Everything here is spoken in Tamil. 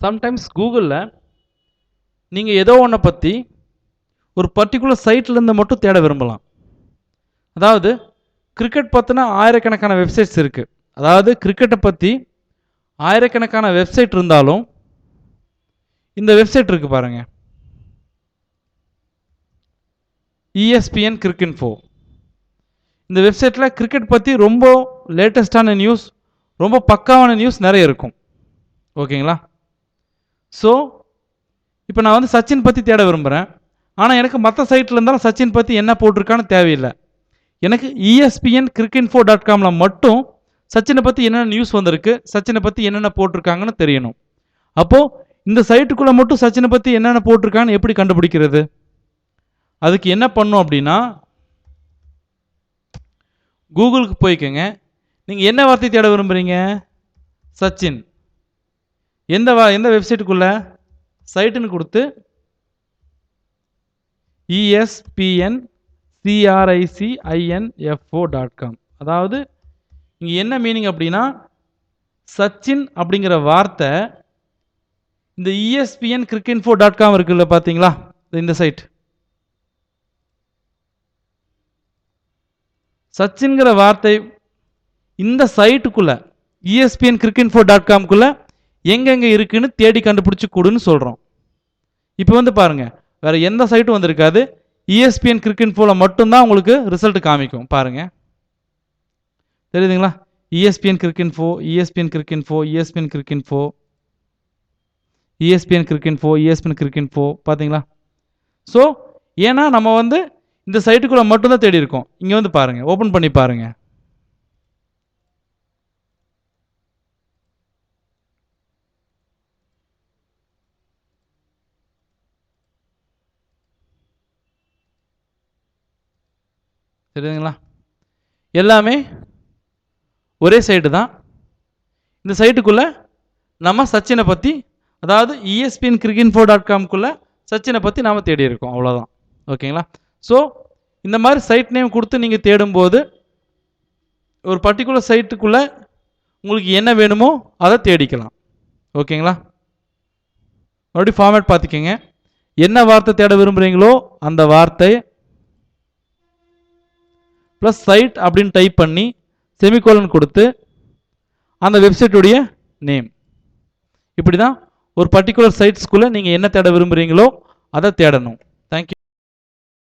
சம்டைம்ஸ் கூகுளில் நீங்கள் ஏதோ ஒன்றை பற்றி ஒரு பர்டிகுலர் சைட்லேருந்து மட்டும் தேட விரும்பலாம். அதாவது கிரிக்கெட் பற்றின ஆயிரக்கணக்கான வெப்சைட்ஸ் இருக்குது. அதாவது கிரிக்கெட்டை பற்றி ஆயிரக்கணக்கான வெப்சைட் இருந்தாலும் இந்த வெப்சைட் இருக்குது பாருங்கள், ESPN கிரிக்இன்ஃபோ. இந்த வெப்சைட்டில் கிரிக்கெட் பற்றி ரொம்ப லேட்டஸ்டான நியூஸ், ரொம்ப பக்காவான நியூஸ் நிறைய இருக்கும். ஓகேங்களா? ஸோ இப்போ நான் வந்து சச்சின் பற்றி தேட விரும்புகிறேன். ஆனால் எனக்கு மற்ற சைட்டில் இருந்தாலும் சச்சின் பற்றி என்ன போட்டிருக்கான்னு தேவையில்லை. எனக்கு ESPN cricinfo.comல மட்டும் சச்சினை பற்றி என்னென்ன நியூஸ் வந்திருக்கு, சச்சினை பற்றி என்னென்ன போட்டிருக்காங்கன்னு தெரியணும். அப்போது இந்த சைட்டுக்குள்ளே மட்டும் சச்சினை பற்றி என்னென்ன போட்டிருக்காங்கன்னு எப்படி கண்டுபிடிக்கிறது? அதுக்கு என்ன பண்ணும் அப்படின்னா, கூகுளுக்கு போய்க்கங்க. நீங்கள் என்ன வார்த்தை தேட விரும்புகிறீங்க? சச்சின். எந்த வெப்சைட்டுக்குள்ளே? சைட்டுன்னு கொடுத்து ESPN cricinfo.com. அதாவது இங்கே என்ன மீனிங் அப்படின்னா, சச்சின் அப்படிங்கிற வார்த்தை இந்த ESPN cricinfo.com இருக்குல்ல, பார்த்தீங்களா? இந்த சைட் சச்சின்கிற வார்த்தை இந்த சைட்டுக்குள்ள ESPN cricinfo.comக்குள்ள எங்கெங்கே இருக்குன்னு தேடி கண்டுபிடிச்சி கொடுன்னு சொல்கிறோம். இப்போ வந்து பாருங்கள், வேறு எந்த சைட்டும் வந்திருக்காது. ESPN cricinfoல மட்டும்தான் உங்களுக்கு ரிசல்ட் காமிக்கும். பாருங்கள், தெரியுதுங்களா? ESPN cricinfo, ESPN cricinfo, ESPN cricinfo, ESPN cricinfo, ESPN cricinfo. பார்த்தீங்களா? ஸோ ஏன்னா நம்ம வந்து இந்த சைட்டுக்குள்ளே மட்டும்தான் தேடி இருக்கோம். இங்கே வந்து பாருங்கள், ஓப்பன் பண்ணி பாருங்கள். தெரியுதுங்களா? எல்லாமே ஒரே சைட்டு தான். இந்த சைட்டுக்குள்ளே நம்ம சச்சினை பற்றி, அதாவது ESPN cricinfo.comக்குள்ளே சச்சினை பற்றி நாம் தேடி இருக்கோம். அவ்வளோதான். ஓகேங்களா? ஸோ இந்த மாதிரி சைட் நேம் கொடுத்து நீங்கள் தேடும்போது ஒரு பர்டிகுலர் சைட்டுக்குள்ளே உங்களுக்கு என்ன வேணுமோ அதை தேடிக்கலாம். ஓகேங்களா? மறுபடியும் ஃபார்மேட் பார்த்துக்கங்க. என்ன வார்த்தை தேட விரும்புகிறீங்களோ அந்த வார்த்தை ப்ளஸ் சைட் அப்படின்னு டைப் பண்ணி செமிகோலன் கொடுத்து அந்த வெப்சைட்டுடைய நேம். இப்படி தான் ஒரு பர்டிகுலர் சைட்ஸ்குள்ளே நீங்கள் என்ன தேட விரும்புகிறீங்களோ அதை தேடணும்.